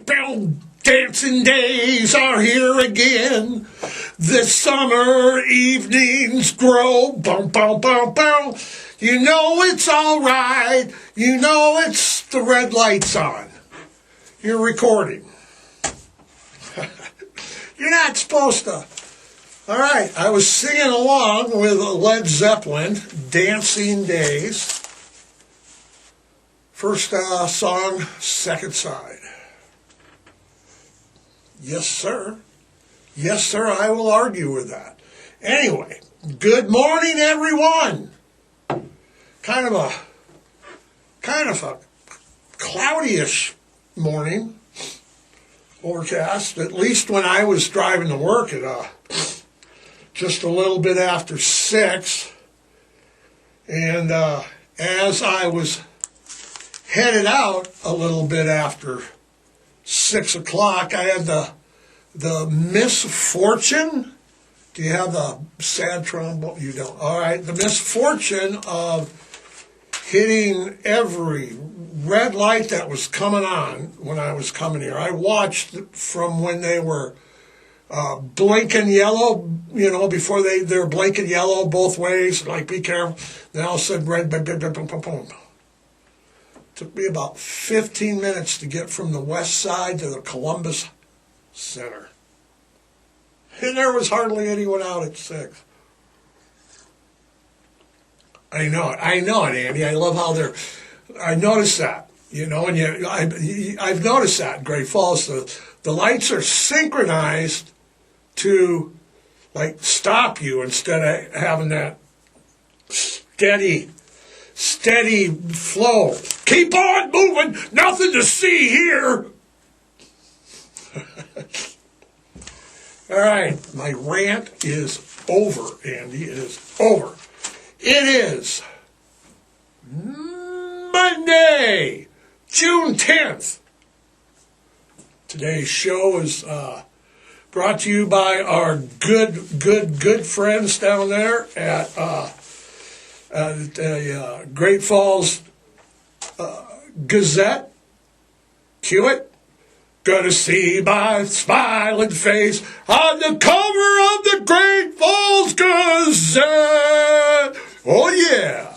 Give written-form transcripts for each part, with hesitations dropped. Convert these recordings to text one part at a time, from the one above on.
Dancing days are here again. The summer evenings grow. Boom, boom, boom, boom. You know it's all right. You know it's the red light's on. You're recording. You're not supposed to. All right, I was singing along with Led Zeppelin, Dancing Days. First song, second side. Yes, sir. Yes, sir, I will argue with that. Anyway, good morning, everyone. Kind of a cloudyish morning. Overcast, at least when I was driving to work at just a little bit after 6. And as I was headed out a little bit after 6 o'clock, I had the misfortune. Do you have the sad trombone? You don't. All right. The misfortune of hitting every red light that was coming on when I was coming here. I watched from when they were blinking yellow, before they're blinking yellow both ways, like be careful. Then all of a sudden red, boom, boom, boom, boom, boom, boom. Took me about 15 minutes to get from the west side to the Columbus Center. And there was hardly anyone out at 6. I know it, Andy. I love how I noticed that, and I've noticed that in Great Falls. The lights are synchronized to, stop you instead of having that steady flow. Keep on moving, nothing to see here. All right, my rant is over, Andy. It is over. It is Monday, June 10th. Today's show is brought to you by our good friends down there at the Great Falls Gazette. Cue it. Gonna see my smiling face on the cover of the Great Falls Gazette. Oh yeah.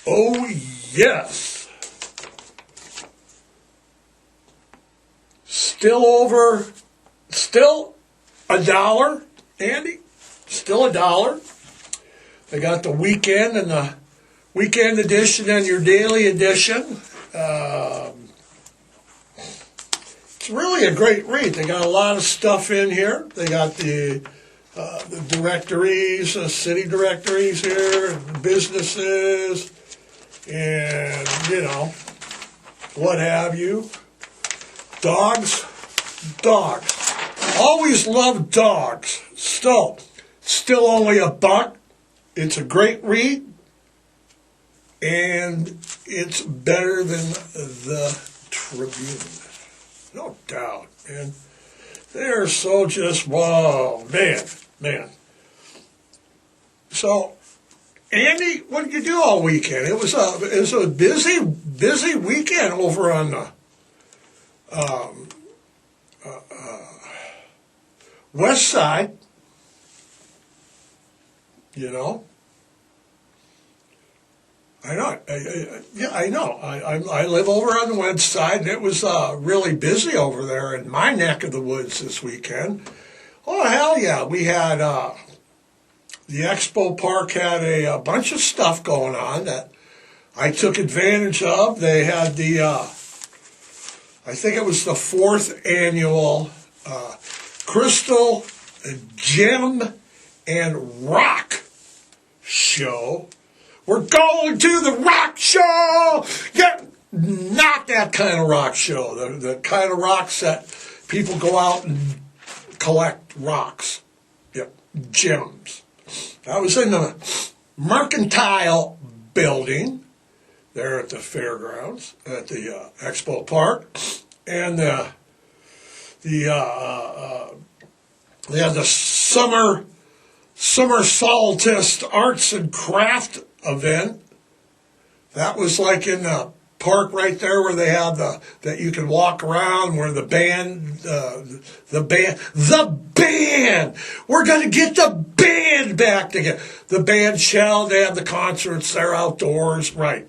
Oh yes. Still $1, Andy. Still $1. They got the weekend and the weekend edition and your daily edition. It's really a great read. They got a lot of stuff in here. They got the directories, city directories here, businesses, and, what have you. Dogs. Always loved dogs. Still only $1. It's a great read, and it's better than the Tribune. No doubt, man. They're so just, whoa, man. So, Andy, what did you do all weekend? It was a busy weekend over on the west side. I know. I live over on the west side, and it was really busy over there in my neck of the woods this weekend. Oh, hell yeah. We had the Expo Park had a bunch of stuff going on that I took advantage of. They had I think it was the 4th annual Crystal Gem and Rock Show. We're going to the rock show! Yeah, not that kind of rock show. The kind of rocks that people go out and collect rocks. Yep, gems. I was in the Mercantile Building there at the fairgrounds, at the Expo Park. And they had the summer solstice arts and craft event. That was like in the park right there where they have that you can walk around, where the band, we're going to get the band back together. The band shell, they have the concerts there outdoors. Right.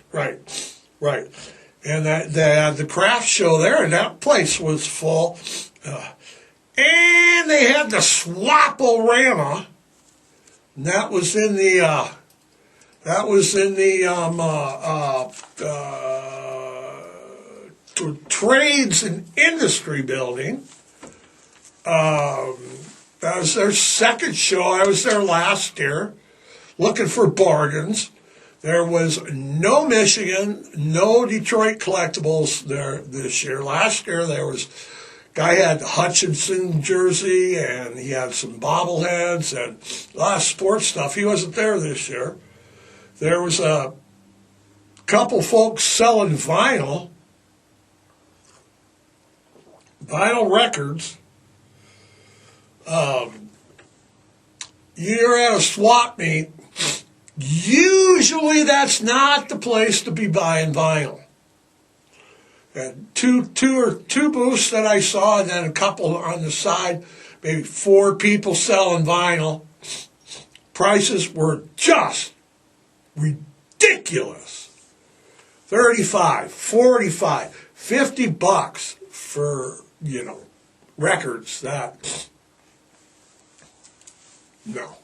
And they had the craft show there, and that place was full. And they had the Swap-O-Rama, and that was in the Trades and Industry building. That was their second show. I was there last year looking for bargains. There was no Michigan, no Detroit collectibles there this year. Last year there was, guy had Hutchinson jersey, and he had some bobbleheads and a lot of sports stuff. He wasn't there this year. There was a couple folks selling vinyl records. You're at a swap meet. Usually that's not the place to be buying vinyl. And two booths that I saw, and then a couple on the side, maybe 4 people selling vinyl. Prices were just ridiculous. $35, $45, $50 for, records that, no.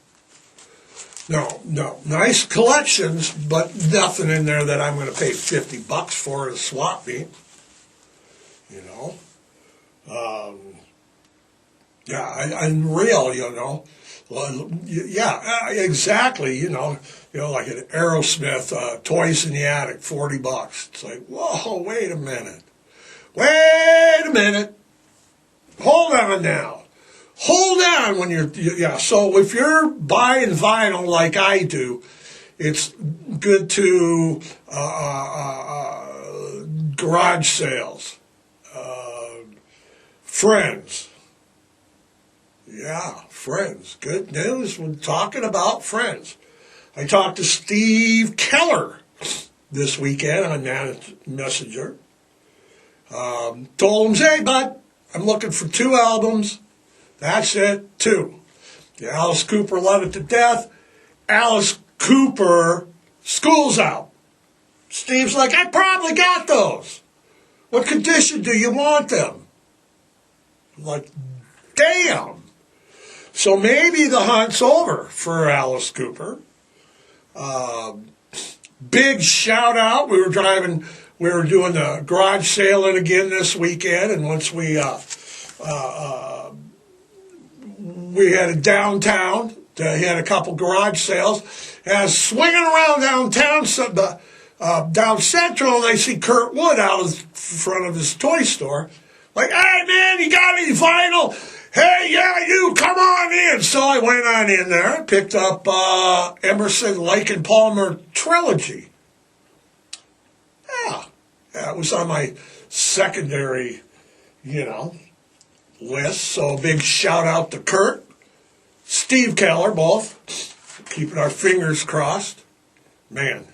Nice collections, but nothing in there that I'm going to pay $50 for at a swap meet. Unreal, Well, yeah, exactly, like an Aerosmith, Toys in the Attic, $40. It's like, whoa, wait a minute. Hold on now. Hold on when so if you're buying vinyl like I do, it's good to garage sales, friends. Yeah, friends. Good news. We're talking about friends. I talked to Steve Keller this weekend on Messenger. Told him, hey, bud, I'm looking for 2 albums. That's it, 2. The Alice Cooper, Love It to Death. Alice Cooper, School's Out. Steve's like, I probably got those. What condition do you want them? I'm like, damn. So maybe the hunt's over for Alice Cooper. Big shout out. We were doing the garage sailing again this weekend, and once we had a downtown. He had a couple garage sales. And I was swinging around downtown, down Central, and I see Kurt Wood out in front of his toy store. Like, hey, man, you got any vinyl? Hey, yeah, you, come on in. So I went on in there and picked up Emerson, Lake and Palmer Trilogy. Yeah, it was on my secondary, list. So a big shout out to Kurt, Steve Keller, both keeping our fingers crossed. Man,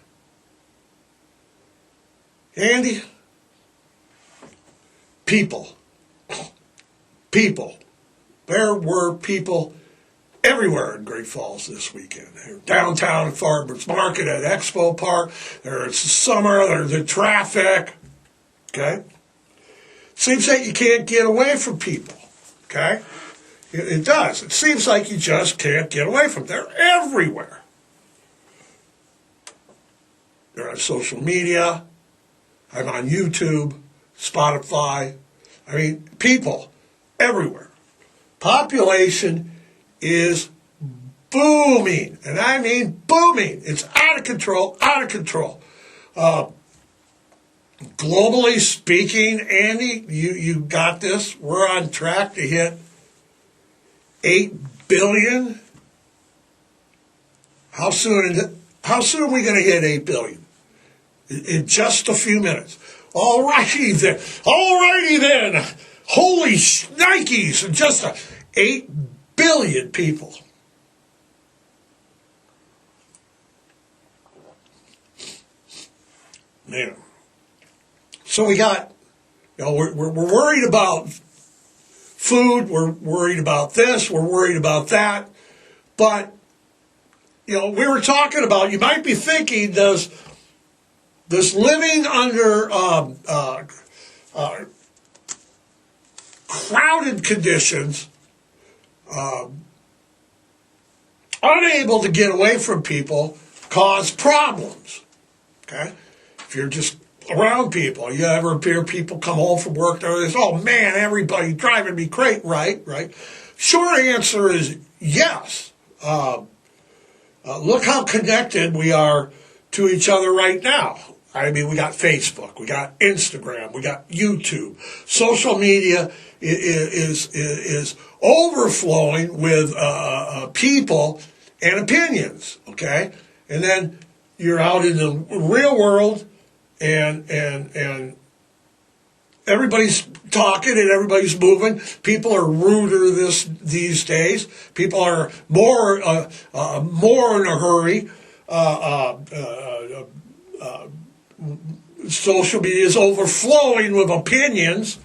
Andy, people. There were people everywhere in Great Falls this weekend. They were downtown at Farmers Market, at Expo Park. There's summer, there's the traffic. Okay? Seems like you can't get away from people. Okay? It does. It seems like you just can't get away from them. They're everywhere. They're on social media. I'm on YouTube, Spotify. I mean, people everywhere. Population is booming. And I mean booming. It's out of control, globally speaking, Andy, you got this. We're on track to hit 8 billion. How soon are we going to hit 8 billion? In just a few minutes. All righty then. Holy shnikes. Just 8 billion people. Man. So we got, we're worried about food, we're worried about this, we're worried about that. But, we were talking about, you might be thinking, does living under crowded conditions, unable to get away from people, cause problems? Okay? If you're just around people, you ever hear people come home from work, they're oh man, everybody driving me crazy, right? Short answer is yes. Look how connected we are to each other right now. I mean, we got Facebook, we got Instagram, we got YouTube. Social media is overflowing with people and opinions. Okay, and then you're out in the real world, and everybody's talking and everybody's moving. People are ruder these days. People are more in a hurry. Social media is overflowing with opinions.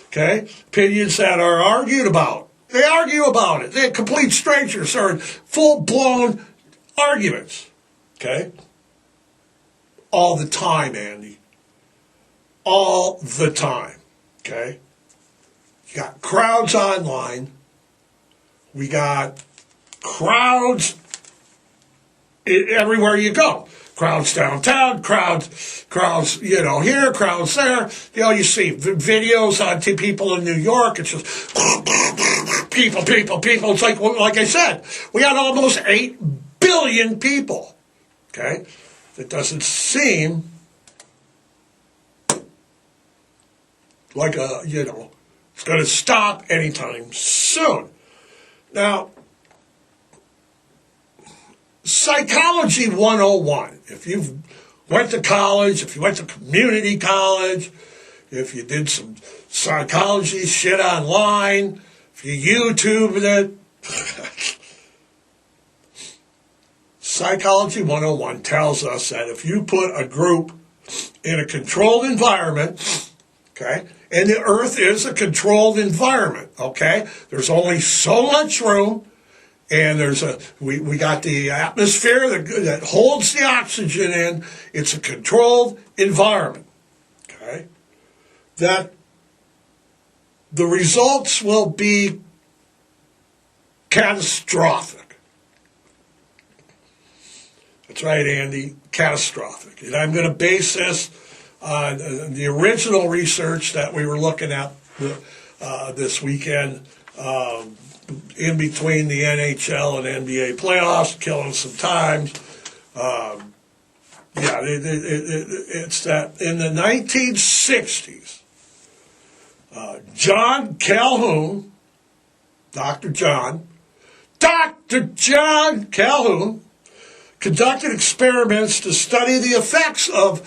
Okay, opinions that are argued about. They argue about it. They're complete strangers are in full-blown arguments. Okay, all the time, Andy. All the time. Okay, you got crowds online. We got crowds everywhere you go. Crowds downtown, crowds, here, crowds there. You see videos on people in New York. It's just people. It's like I said, we got almost 8 billion people. Okay, it doesn't seem like it's going to stop anytime soon. Now, Psychology 101. If you went to college, if you went to community college, if you did some psychology shit online, if you YouTubed it, Psychology 101 tells us that if you put a group in a controlled environment, okay, and the earth is a controlled environment, okay, there's only so much room. And we got the atmosphere that holds the oxygen in. It's a controlled environment. Okay, that the results will be catastrophic. That's right, Andy, catastrophic. And I'm going to base this on the original research that we were looking at this weekend. In between the NHL and NBA playoffs, killing some time. It's that in the 1960s, John Calhoun, Dr. John Calhoun, conducted experiments to study the effects of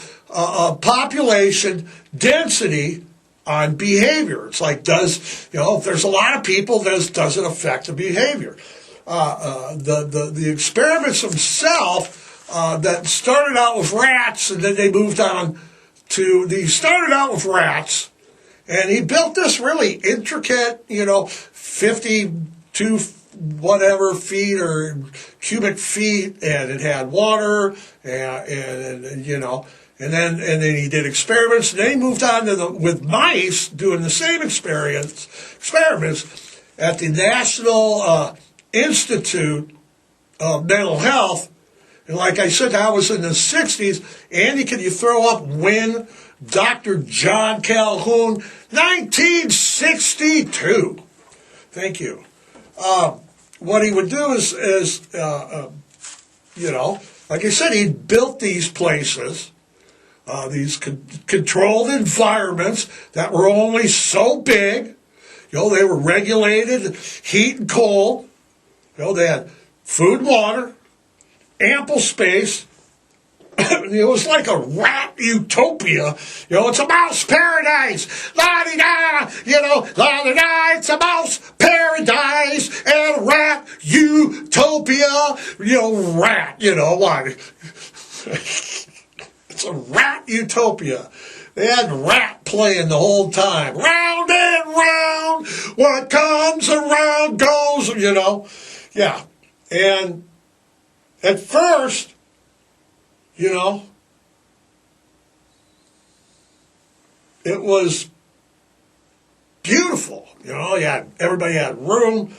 population density on behavior. It's like, if there's a lot of people, does it affect the behavior? The experiments themselves that started out with rats, and then they moved on they started out with rats, and he built this really intricate, 52 whatever feet or cubic feet, and it had water, and then he did experiments, and then he moved on with mice doing the same experiments at the National Institute of Mental Health. And like I said, that was in the 60s. Andy, can you throw up when Dr. John Calhoun, 1962. Thank you. What he would do is like I said, he built these places, these controlled environments that were only so big. They were regulated, heat and cold. They had food and water, ample space. It was like a rat utopia. It's a mouse paradise. La-di-da, la-di-da, it's a mouse paradise and a rat utopia. Rat, why? It's a rat utopia. They had rap playing the whole time. Round and round, what comes around goes, you know. Yeah. And at first, you know, it was beautiful. You know, everybody had room.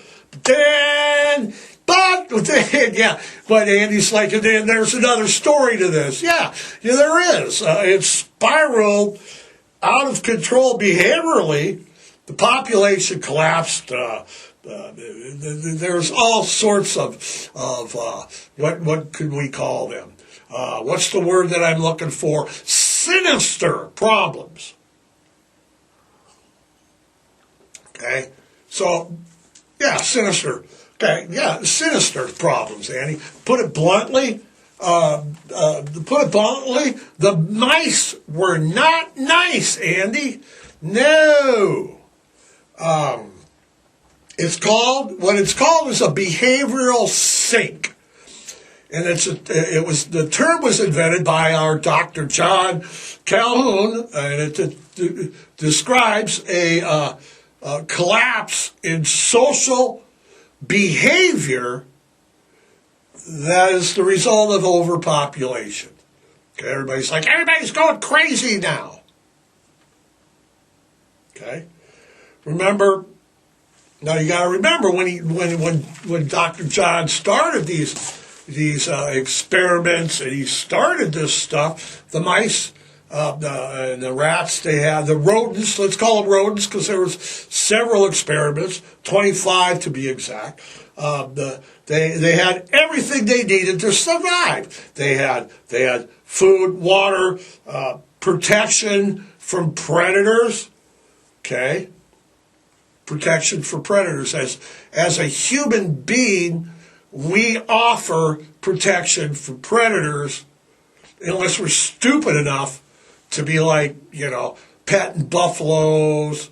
But Andy's like, and then there's another story to this. Yeah, there is. It spiraled out of control behaviorally. The population collapsed. There's all sorts of what could we call them? What's the word that I'm looking for? Sinister problems. Okay, so yeah, sinister. Okay, yeah, sinister problems, Andy. Put it bluntly, the mice were not nice, Andy. No. What it's called is a behavioral sink. And the term was invented by our Dr. John Calhoun, and it describes a collapse in social behavior that is the result of overpopulation. Okay, everybody's going crazy now. Okay, now you got to remember when Dr. John started these experiments and he started this stuff, the mice. And the rats, they had the rodents, let's call them rodents because there was several experiments, 25 to be exact. They had everything they needed to survive. They had food, water, protection from predators, okay? Protection for predators. As a human being, we offer protection from predators unless we're stupid enough to be like, petting buffaloes.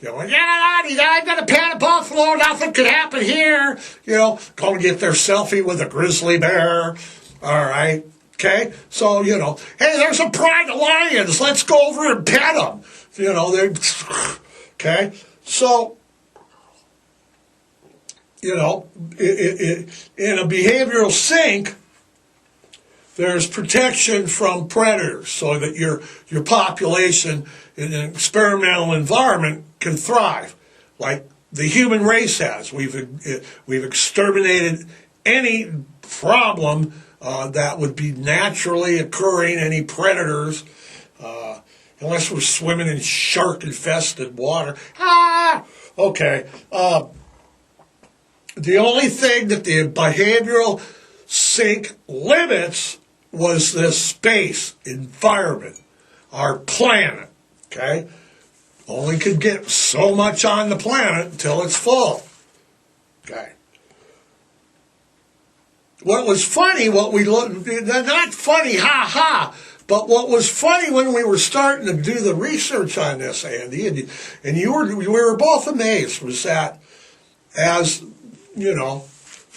I'm going to pet a buffalo. Nothing could happen here. Go and get their selfie with a grizzly bear. All right. Okay. So, hey, there's a pride of lions. Let's go over and pet them. Okay. So, in a behavioral sink, there's protection from predators so that your population in an experimental environment can thrive, like the human race has. We've exterminated any problem that would be naturally occurring, any predators, unless we're swimming in shark-infested water. Okay. The only thing that the behavioral sink limits was this space, environment, our planet, okay? Only could get so much on the planet until it's full, okay? What was funny, not funny, but what was funny when we were starting to do the research on this, Andy, and we were both amazed, was that as, the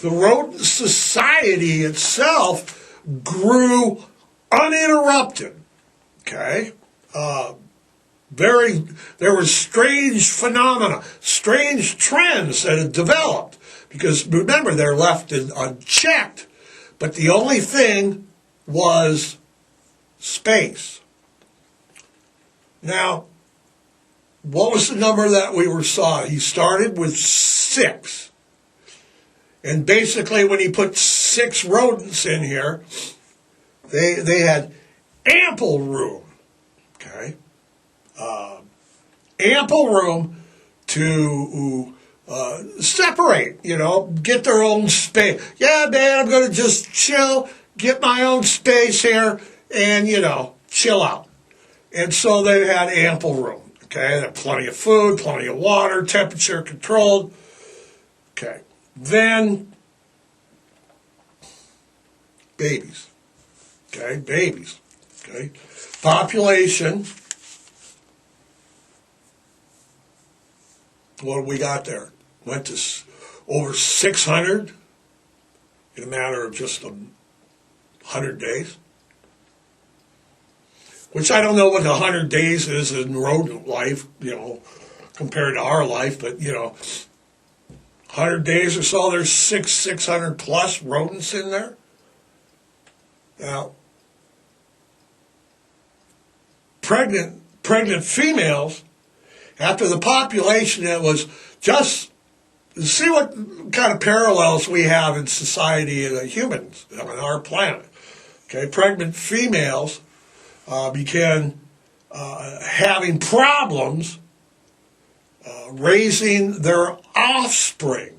rodent society itself grew uninterrupted, okay? There were strange phenomena, strange trends that had developed, because remember, they're left unchecked, but the only thing was space. Now, what was the number that we saw? He started with 6. And basically, when he put 6 rodents in here, they had ample room, okay? Ample room to separate, get their own space. Yeah, man, I'm going to just chill, get my own space here, and, chill out. And so they had ample room, okay? They had plenty of food, plenty of water, temperature controlled, okay? Then, babies, okay? Population, what do we got there? Went to over 600 in a matter of just 100 days. which I don't know what 100 days is in rodent life, compared to our life, but, 100 days or so, there's 600 plus rodents in there. Now, pregnant females, after the population that was just, see what kind of parallels we have in society and humans on our planet. Okay, pregnant females began having problems raising their offspring.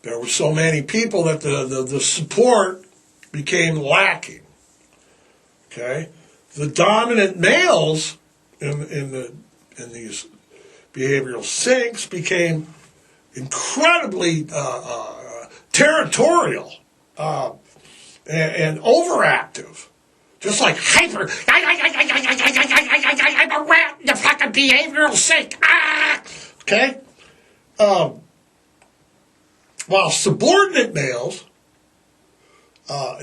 There were so many people that the support became lacking. Okay, the dominant males in these behavioral sinks became incredibly territorial and overactive. Just like hyper, I'm a rat in the fucking behavioral sink. Okay? While subordinate males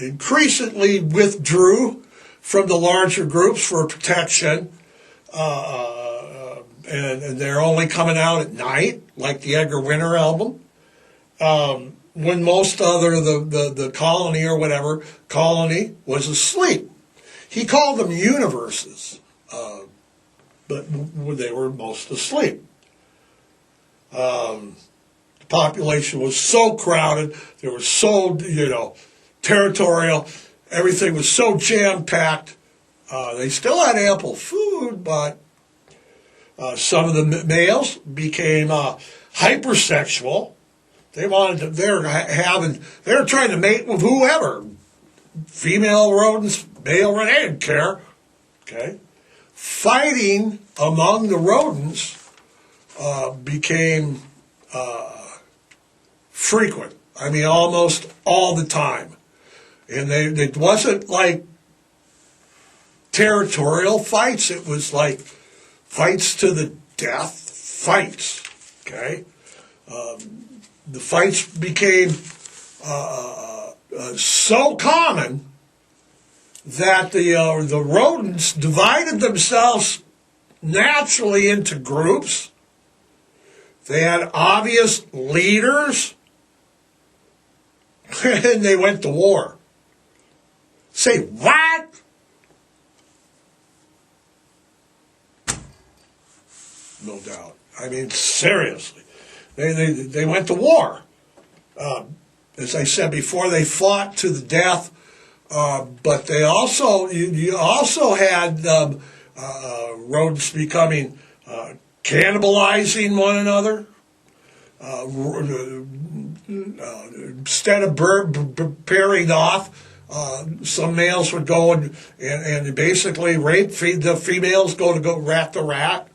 increasingly withdrew from the larger groups for protection, and they're only coming out at night, like the Edgar Winter album, when most other, the colony or whatever, colony was asleep. He called them universes, but they were most asleep. The population was so crowded, they were so, territorial, everything was so jam-packed. They still had ample food, but some of the males became hypersexual. They were trying to mate with whoever. Female rodents, male rodents, they didn't care. Okay? Fighting among the rodents became frequent. I mean, almost all the time. And it wasn't like territorial fights. It was like fights to the death fights. Okay? The fights became so common that the rodents divided themselves naturally into groups. They had obvious leaders, and they went to war. Say what? No doubt. I mean, seriously. They went to war. As I said before, they fought to the death, but they also, you also had rodents becoming, cannibalizing one another. Instead of pairing off, some males would go and basically rape the females, go rat to rat.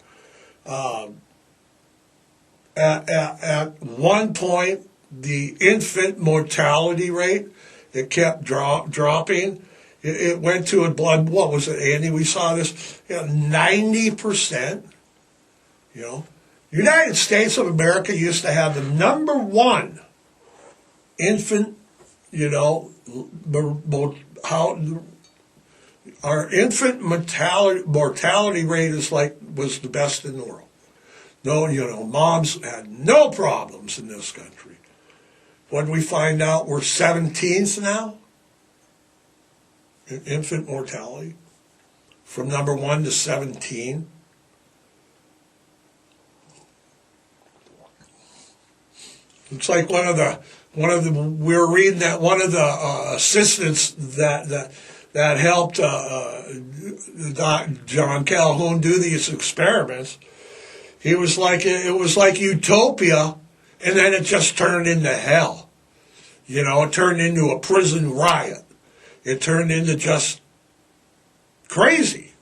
At one point, the infant mortality rate, it kept dropping. It went to what was it, Andy? We saw this, 90%. United States of America used to have the number one infant, our infant mortality rate was the best in the world. No, moms had no problems in this country. What did we find out? We're 17th now in infant mortality, from number 1 to 17. It's like we were reading that one of the assistants that helped John Calhoun do these experiments. It was like utopia, and then it just turned into hell. It turned into a prison riot. It turned into just crazy.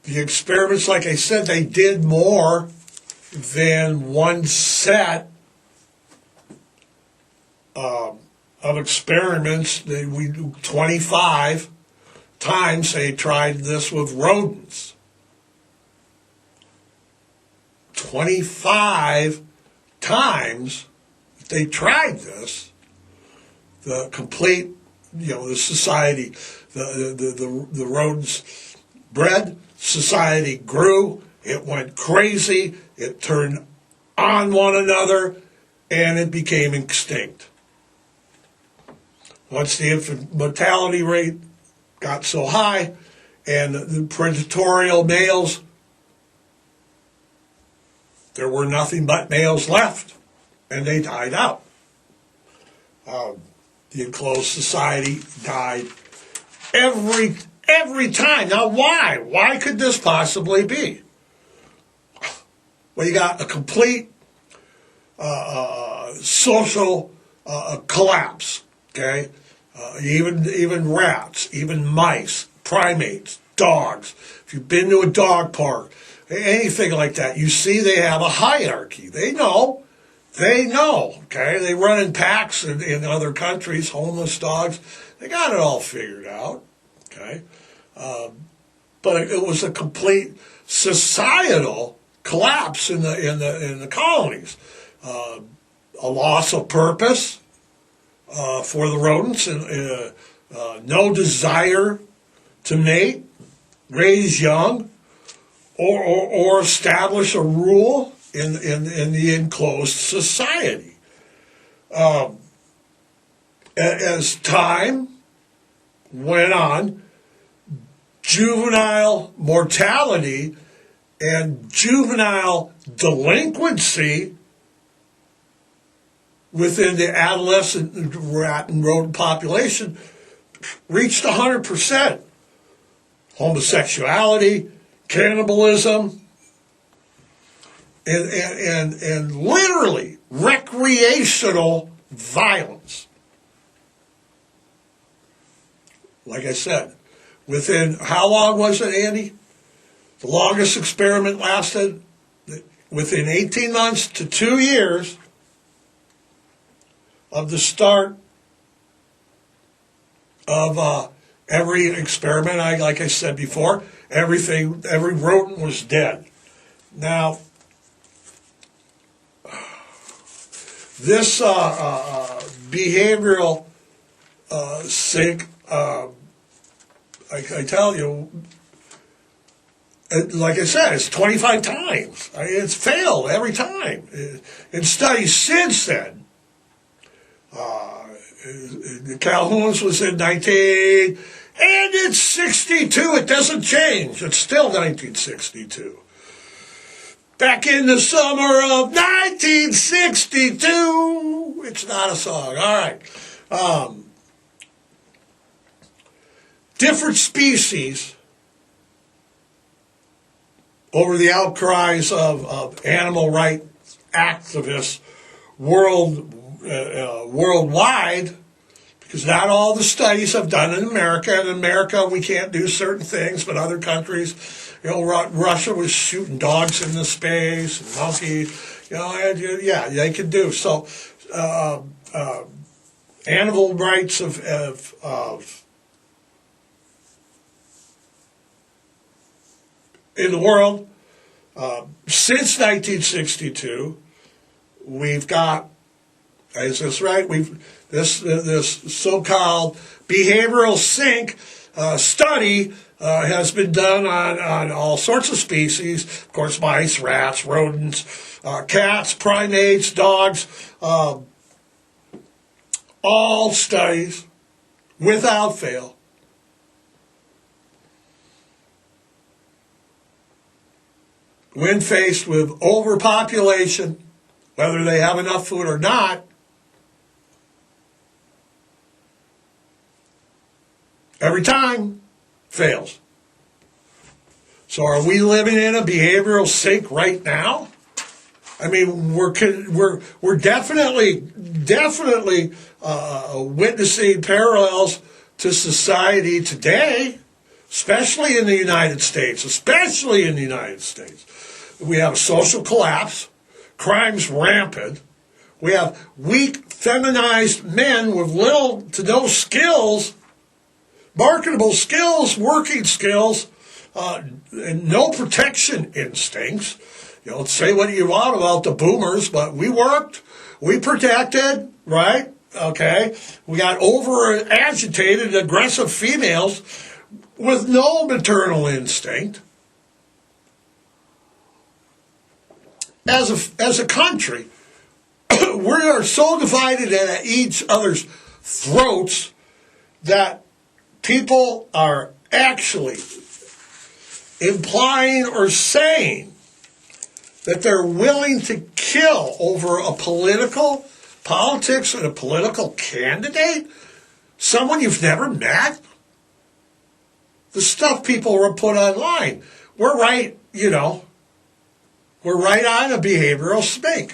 The experiments, like I said, they did more than one set of experiments. 25 times they tried this with rodents. 25 times they tried this. The complete the society, the rodents bred, society grew, it went crazy, it turned on one another, and it became extinct. Once the infant mortality rate got so high, and the predatorial males, there were nothing but males left, and they died out. The enclosed society died every time. Now, why? Why could this possibly be? Well, you got a complete social collapse. Okay, even rats, even mice, primates, dogs. If you've been to a dog park, anything like that, you see they have a hierarchy. They know. Okay, they run in packs in other countries. Homeless dogs, they got it all figured out. Okay, but it was a complete societal collapse in the colonies. A loss of purpose for the rodents, and no desire to mate, raise young, or establish a rule in the enclosed society. As time went on, juvenile mortality and juvenile delinquency within the adolescent rat and rodent population reached 100%. Homosexuality, cannibalism, and literally recreational violence. Like I said, within, how long was it, Andy? The longest experiment lasted within 18 months to 2 years of the start of every experiment. Like I said before, every rodent was dead. Now, this behavioral sink, I tell you, like I said, it's 25 times. It's failed every time. In studies since then, Calhoun's was in 19, and it's 62. It doesn't change. It's still 1962. Back in the summer of 1962. It's not a song. All right. Different species, over the outcries of animal rights activists worldwide, because not all the studies have done in America. In America, we can't do certain things, but other countries, Russia was shooting dogs into space, and monkeys, yeah, they could do. So, animal rights of in the world, since 1962, we've got, is this right? This so-called behavioral sink study has been done on all sorts of species. Of course, mice, rats, rodents, cats, primates, dogs. All studies, without fail, when faced with overpopulation, whether they have enough food or not, every time fails. So are we living in a behavioral sink right now? I mean, we're definitely witnessing parallels to society today, especially in the United States. We have a social collapse, crime's rampant. We have weak, feminized men with little to no skills, marketable skills, working skills, and no protection instincts. Say what you want about the boomers, but we worked, we protected, right? Okay? We got over-agitated, aggressive females with no maternal instinct. As a country, we are so divided at each other's throats that people are actually implying or saying that they're willing to kill over a politics and a political candidate, someone you've never met. The stuff people were put online. We're right, we're right on a behavioral spink.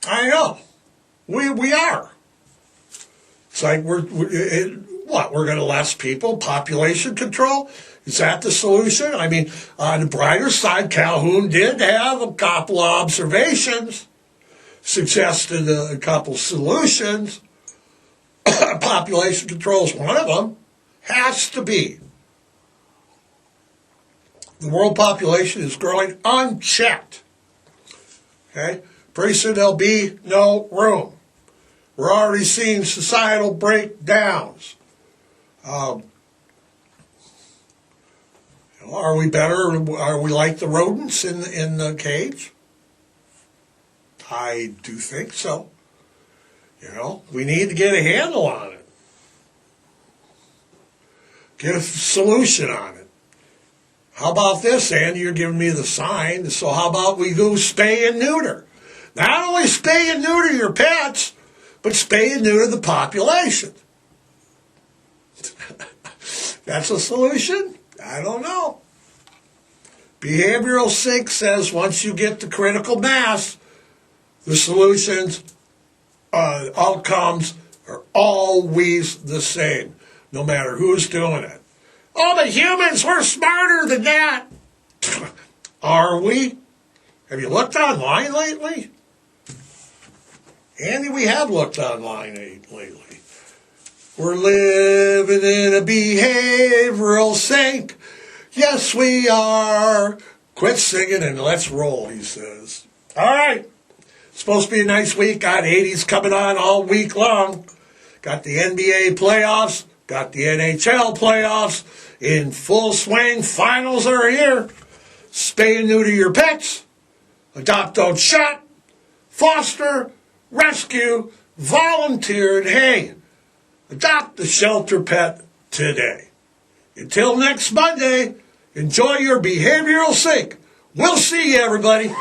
I know. We are. It's like we're going to less people? Population control? Is that the solution? I mean, on the brighter side, Calhoun did have a couple of observations, suggested a couple solutions. Population control is one of them. Has to be. The world population is growing unchecked. Okay? Pretty soon there'll be no room. We're already seeing societal breakdowns. Are we better? Are we like the rodents in the cage? I do think so. We need to get a handle on it. Get a solution on it. How about this, Andy? You're giving me the sign. So how about we go spay and neuter? Not only spay and neuter your pets, but spay and neuter the population. That's a solution? I don't know. Behavioral Sync says once you get to critical mass, the solutions, outcomes are always the same, no matter who's doing it. Oh, but humans, we're smarter than that. Are we? Have you looked online lately? Andy, we have looked online lately. We're living in a behavioral sink. Yes, we are. Quit singing and let's roll, he says. All right. Supposed to be a nice week. Got 80s coming on all week long. Got the NBA playoffs. Got the NHL playoffs in full swing. Finals are here. Spay and neuter your pets. Adopt, don't shop. Foster, rescue, volunteer, and hey, adopt a shelter pet today. Until next Monday, enjoy your behavioral sync. We'll see you, everybody.